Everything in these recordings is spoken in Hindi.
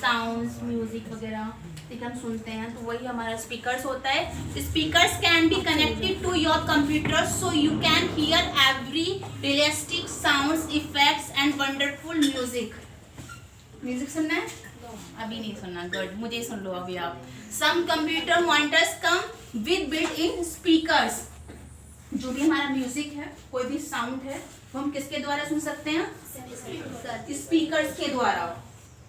साउंड्स, म्यूजिक वगैरह, ठीक है, हम सुनते हैं, तो वही हमारा स्पीकर्स होता है। Speakers can be connected to your computer so you can hear every realistic sounds, effects and wonderful music. Music सुनना है? अभी नहीं सुनना, गुड, मुझे सुन लो अभी आप। Some computer monitors come with built in speakers. जो भी हमारा म्यूजिक है, कोई भी साउंड है, वो हम किसके द्वारा सुन सकते हैं? स्पीकर्स के द्वारा।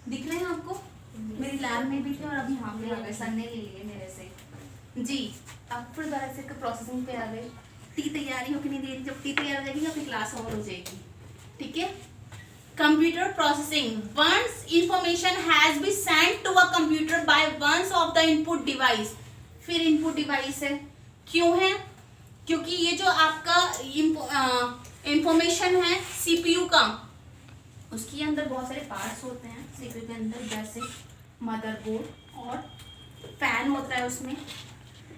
दिख रहे हैं आपको? मेरी लैब में भी थे और अभी यहाँ पे आ गए, सर ने ले लिए मेरे से जी। आप फिर दोबारा से प्रोसेसिंग पे आ गए। टी तैयारी हो कि नहीं दे रही? जब टी तैयार हो जाएगी आपकी क्लास ओवर हो जाएगी, ठीक है। Computer processing, once information has been sent to a computer by ones of the input device. फिर इनपुट डिवाइस है, क्यों है? क्योंकि ये जो आपका इंफॉर्मेशन है सीपीयू का, उसके अंदर बहुत सारे पार्ट्स होते हैं सीपीयू के अंदर, जैसे मदरबोर्ड और फैन होता है। उसमें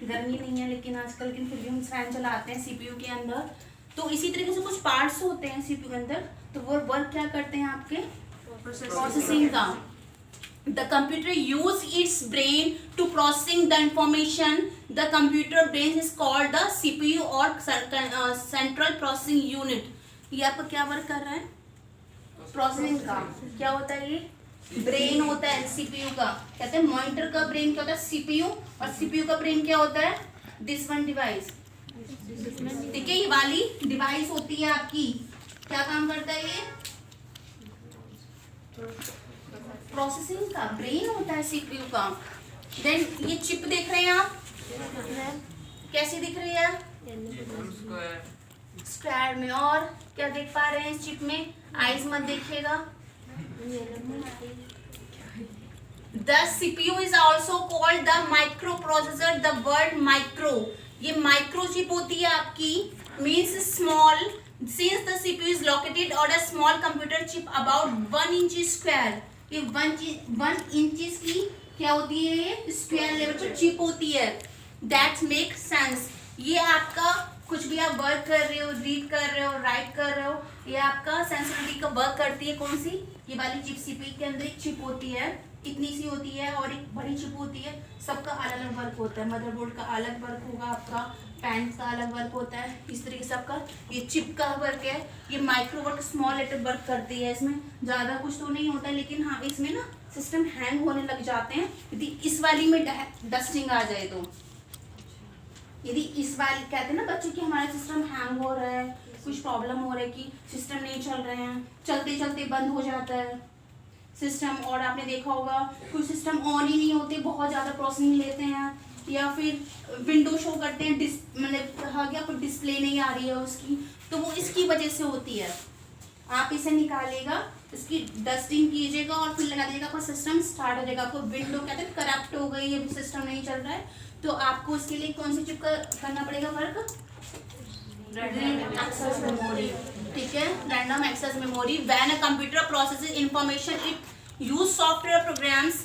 गर्मी नहीं है लेकिन आजकल, लेकिन फिर भी हम फैन चलाते हैं सीपीयू के अंदर। तो इसी तरीके से कुछ पार्ट्स होते हैं सीपीयू के अंदर, तो वो वर्क क्या करते हैं आपके? प्रोसेसिंग का। The computer use its brain to processing the information. The computer brain is called the CPU or Central Processing Unit. ये आपका क्या वर्क कर रहा है? प्रोसेसिंग का। क्या होता है ये? ब्रेन होता है सीपीयू का। कहते हैं मॉनिटर का ब्रेन क्या होता है? सीपीयू। और सीपीयू का ब्रेन क्या होता है? दिस वन डिवाइस, ठीक है, ये वाली डिवाइस होती है आपकी। क्या काम करता है ये? प्रोसेसिंग का ब्रेन होता है सीपीयू का। देन ये चिप देख रहे हैं आप, कैसी दिख रही है? स्क्वायर में। और क्या देख पा रहे हैं इस चिप में? आइज मत देखिएगा। The CPU is also called the microprocessor. The word micro, ये माइक्रो चिप होती है आपकी, means small. Since the CPU is located on a small computer chip about 1 inch square. ये 1 इंच की क्या होती है? ये स्क्वायर लेवल पर चिप होती है। That makes sense. ये आपका कुछ भी आप वर्क कर रहे हो, रीड कर रहे हो, राइट कर रहे हो, ये आपका सेंसिटिविटी का वर्क करती है। कौन सी? ये वाली चिप। सीपीयू के अंदर एक चिप होती है, इतनी सी होती है, और एक बड़ी चिप होती है। सबका अलग अलग वर्क होता है। मदरबोर्ड का अलग वर्क होगा, आपका पैन का अलग वर्क होता है। इस तरीके से आपका ये चिप का वर्क है। ये micro work, small letter work करती है। इसमें ज़्यादा कुछ तो नहीं होता है, लेकिन हाँ इसमें ना सिस्टम हैंग होने लग जाते हैं यदि इस वाली में डस्टिंग आ जाए तो। यदि इस वाली, कहते हैं ना बच्चों कि हमारा सिस्टम हैंग हो रहा है, कुछ प्रॉब्लम हो रहा है कि सिस्टम नहीं चल रहे हैं, चलते चलते बंद हो जाता है सिस्टम। और आपने देखा होगा कुछ सिस्टम ऑन ही नहीं होते, बहुत ज़्यादा प्रोसेसिंग लेते हैं, या फिर विंडो शो करते हैं, मतलब कहा गया कोई डिस्प्ले नहीं आ रही है उसकी, तो वो इसकी वजह से होती है। आप इसे निकालिएगा, इसकी डस्टिंग कीजिएगा और फिर लगा दीजिएगा, आपका सिस्टम स्टार्ट हो जाएगा। आपको विंडो कहते हैं करप्ट हो गई है, सिस्टम नहीं चल रहा है, तो आपको उसके लिए कौन सी चिप करना पड़ेगा वर्क? रैंडम एक्सेस मेमोरी, ठीक है, random access memory. When a computer processes information it use software programs,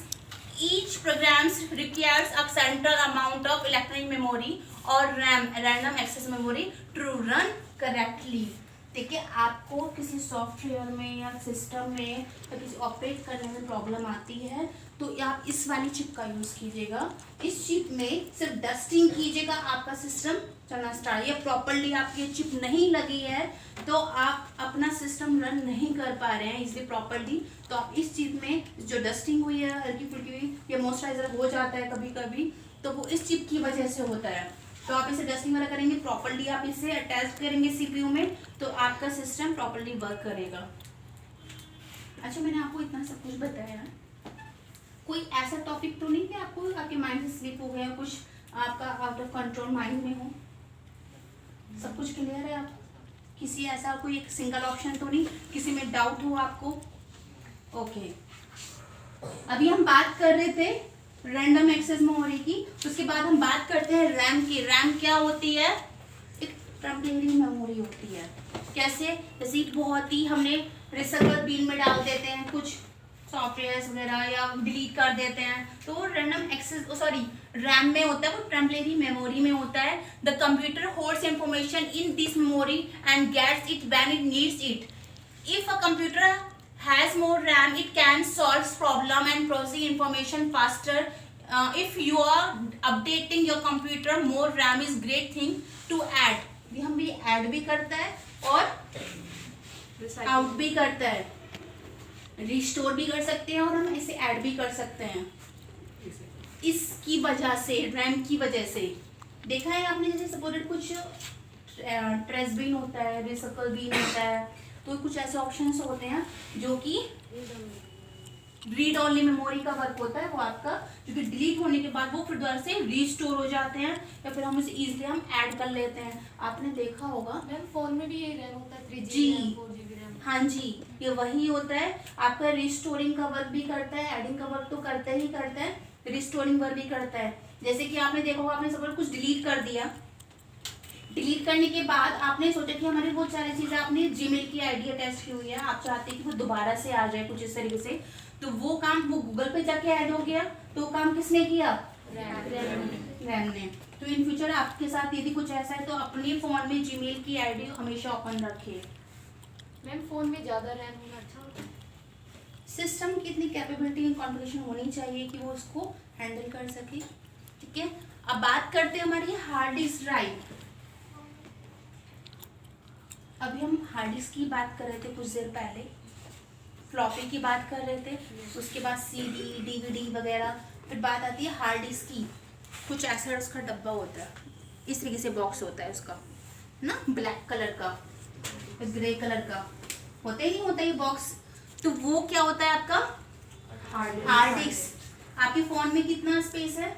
each programs requires a central amount of electronic memory और RAM, random access memory, to run correctly. देखिए, आपको किसी सॉफ्टवेयर में या सिस्टम में या किसी ऑपरेट करने में प्रॉब्लम आती है तो आप इस वाली चिप का यूज़ कीजिएगा। इस चिप में सिर्फ डस्टिंग कीजिएगा, आपका सिस्टम चलना स्टार्ट। या प्रॉपरली आपकी चिप नहीं लगी है तो आप अपना सिस्टम रन नहीं कर पा रहे हैं इसलिए प्रॉपरली, तो आप इस चिप में जो डस्टिंग हुई है, हल्की फुल्की हुई या मॉइस्चराइजर हो जाता है कभी कभी, तो वो इस चिप की वजह से होता है। तो आप इसे डस्टिंग वगैरह करेंगे, प्रॉपरली आप इसे अटैच करेंगे सीपीयू में, तो आपका सिस्टम प्रॉपरली वर्क करेगा। अच्छा, मैंने आपको इतना सब कुछ बताया, कोई ऐसा टॉपिक तो नहीं कि आपको आपके माइंड से स्लिप हो गया, कुछ आपका आउट ऑफ कंट्रोल माइंड में हो? सब कुछ क्लियर है आपको? किसी ऐसा कोई एक सिंगल ऑप्शन तो नहीं, किसी में डाउट हो आपको? ओके, अभी हम बात कर रहे थे रैंडम एक्सेस मेमोरी की, उसके बाद हम बात करते हैं रैम की। रैम क्या होती है? एक टेम्परेरी मेमोरी होती है। कैसे? जैसे बहुत ही हमने रिसर्वर बिन में डाल देते हैं कुछ सॉफ्टवेयर वगैरह या डिलीट कर देते हैं, तो रैंडम एक्सेस रैम में होता है, वो टेम्परेरी मेमोरी में होता है। The computer holds information in this memory and gets it when it needs it. If a computer has more RAM, it can solve problem and process information faster. If you are updating your computer, more RAM is great thing to add. ये हम भी add भी करता है और out भी करता है, रिस्टोर भी कर सकते हैं और हम इसे ऐड भी कर सकते हैं। इसकी वजह से, रैम की वजह से, देखा है आपने, जैसे सपोर्टेड कुछ ट्रेस बीन होता है, रिसर्कल बीन होता है, तो कुछ ऐसे ऑप्शंस होते हैं जो कि रीड ओनली मेमोरी का वर्क होता है वो आपका, जो कि डिलीट होने के बाद वो फिर दोबारा से रीस्टोर हो जाते हैं या फिर हम उसे इजीली हम ऐड कर लेते हैं। आपने देखा होगा मैम फोन में भी ये रैम होता है 3GB जी, रैम 4GB रैम। हाँ जी, ये वही होता है आपका, रिस्टोरिंग का वर्क भी करता है, एडिंग का वर्क तो करता ही करता है, रिस्टोरिंग वर्क भी करता है। जैसे कि आपने देखा होगा, आपने सब कुछ डिलीट कर दिया, डिलीट करने के बाद आपने सोचा कि हमारी वो सारी चीजें, आपने जीमेल की आईडी अटैच की हुई है, आप चाहते हैं कि वो दोबारा से आ जाए कुछ इस तरीके से, तो वो काम वो गूगल पे जाके ऐड हो गया, तो वो काम किसने किया? रैम ने। तो इन फ्यूचर आपके साथ यदि कुछ ऐसा है तो अपने फोन में जीमेल की आईडी हमेशा ओपन रखिए। मैम फोन में ज्यादा रैम होना अच्छा होता है? सिस्टम की इतनी कैपेबिलिटी एंड कॉन्फ़िगरेशन होनी चाहिए कि वो उसको हैंडल कर सके। ठीक है, अब बात करते हैं हमारी हार्ड डिस्क ड्राइव। अभी हम हार्ड डिस्क की बात कर रहे थे कुछ देर पहले, फ्लॉपी की बात कर रहे थे, उसके बाद सीडी, डीवीडी वगैरह, फिर बात आती है हार्ड डिस्क की। कुछ ऐसा उसका डब्बा होता है, इस तरीके से बॉक्स होता है उसका ना, ब्लैक कलर का, ग्रे कलर का होता ही नहीं होता ये बॉक्स, तो वो क्या होता है आपका? Hard disk. आपके फोन में कितना स्पेस है?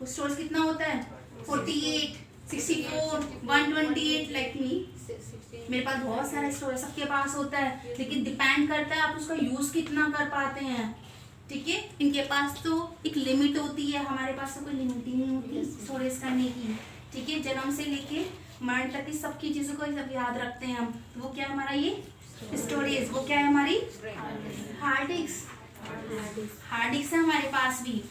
स्टोरेज कितना होता है? 48, 64, 128 लाइक मी। मेरे पास बहुत सारा स्टोरेज सबके पास होता है, लेकिन डिपेंड करता है आप उसका यूज कितना कर पाते हैं। ठीक है, इनके पास तो एक लिमिट होती है, हमारे पास तो कोई लिमिट ही नहीं होती स्टोरेज करने की। ठीक है, जन्म से लेके मरण तक की सबकी चीजों को सब याद रखते हैं हम, तो वो क्या है हमारा ये स्टोरेज, वो क्या है हमारी हार्ड डिस्क। हार्ड डिस्क है हमारे पास भी,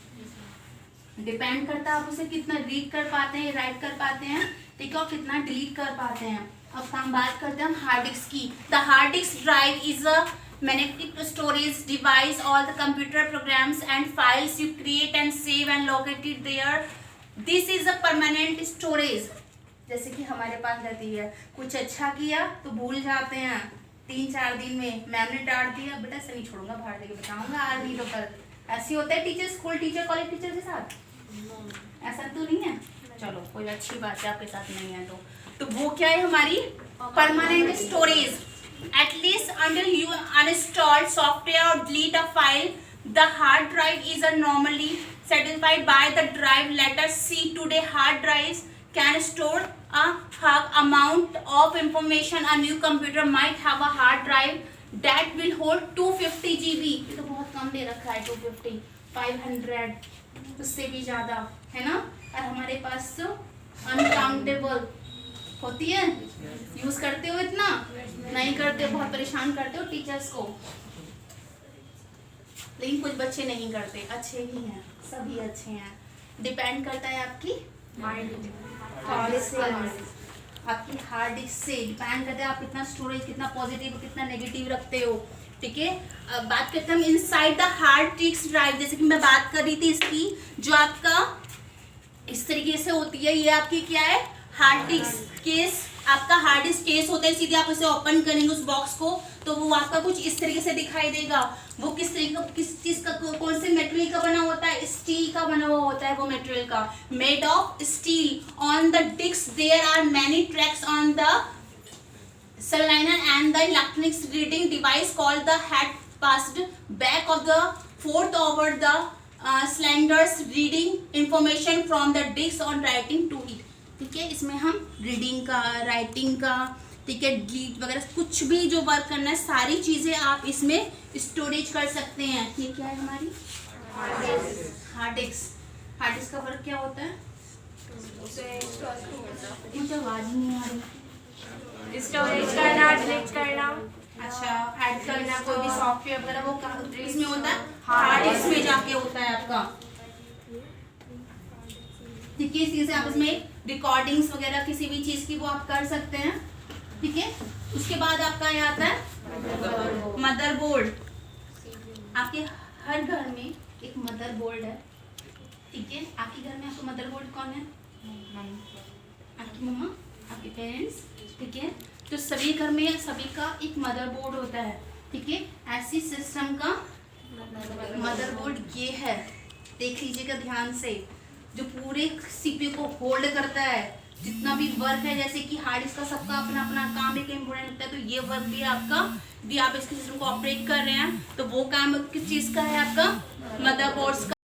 डिपेंड करता है आप उसे कितना रीड कर पाते हैं, राइट कर पाते हैं, ठीक है, और कितना डिलीट कर पाते हैं। अब हम बात करते हैं हार्ड डिस्क की। The hard disk drive is a magnetic storage device. All the computer programs and files you create and save and locate it there. This is a permanent storage. जैसे कि हमारे पास रहती है, कुछ अच्छा किया तो भूल जाते हैं 3-4 दिन में, मैम ने डांट दिया, बेटा ऐसे नहीं छोड़ूंगा, बाहर लेके बताऊंगा आज नहीं तो कल। ऐसे होता है teacher, school teacher, college teacher के साथ, ऐसा तो नहीं है? चलो कोई अच्छी बात है, आपके साथ नहीं है तो वो क्या है हमारी permanent storage. At least until you uninstall software or delete a file, the hard drive is normally satisfied by the drive. Let us see today hard drives can store a high amount of information. A new computer might have a hard drive that will hold 250 GB. ये तो बहुत कम दे रखा है, 250, 500, उससे भी ज़्यादा है ना, और हमारे पास तो अनकाउंटेबल होती है। यूज करते हो इतना? नहीं करते, बहुत परेशान करते हो टीचर्स को, लेकिन कुछ बच्चे नहीं करते, अच्छे ही हैं, सभी अच्छे हैं। डिपेंड करता है आपकी माइंड से, आपकी हार्ड डिस्क से डिपेंड करता है आप कितना स्टोरेज, कितना पॉजिटिव, कितना नेगेटिव रखते हो। ठीक है, अब बात करते हैं हम inside the hard disk drive. जैसे कि मैं बात कर रही थी इसकी, जो आपका इस तरीके से होती है, ये आपकी क्या है हार्ड डिस्क केस। आपका हार्ड डिस्क केस होता है, सीधे आप उसे ओपन करेंगे उस बॉक्स को तो वो आपका कुछ इस तरीके से दिखाई देगा। वो किस तरीके का, किस चीज का, कौन से मटेरियल का बना होता है? स्टील का बना हुआ होता है वो मटेरियल का, made of steel. On the disk there are many tracks on the Saliner and the electronics reading device called the head passed back of the fourth over the cylinders reading information from the disk on writing to it. ठीक है, इसमें हम रीडिंग का, राइटिंग का, ठीक है, डिलीट वगैरह कुछ भी जो वर्क करना है सारी चीज़ें आप इसमें स्टोरेज कर सकते हैं। ये क्या है हमारी हार्ड डिस्क। हार्ड डिस्क का वर्क क्या होता है? मुझे आवाज़ नहीं आ रही। स्टोरेज करना, डिलीट करना, अच्छा, ऐड करना कोई भी सॉफ्टवेयर वगैरह, वो इसमें होता है हार्ड डिस्क में जाके होता है आपका। ठीक है, इस चीज़ से आप इसमें रिकॉर्डिंग्स वगैरह किसी भी चीज़ की वो आप कर सकते हैं। ठीक है। उसके बाद आपका यहाँ आता है मदरबोर्ड। आपके हर घर में एक मदरबोर्ड है, ठीक है। आपके घर में आपका मदरबोर्ड कौन है? आपकी मम्मा, आपके पेरेंट्स, ठीक है। तो सभी घर में सभी का एक मदरबोर्ड होता है, ठीक है। ऐसी सिस्टम का मदरबोर्ड ये है, देख लीजिएगा ध्यान से, जो पूरे सीपीयू को होल्ड करता है। जितना भी वर्क है, जैसे कि हार्ड डिस्क का सबका अपना अपना काम एक इम्पोर्टेंट होता है, तो ये वर्क भी आपका, भी आप इसके सिस्टम को ऑपरेट कर रहे हैं, तो वो काम किस चीज़ का है? आपका मदरबोर्ड का।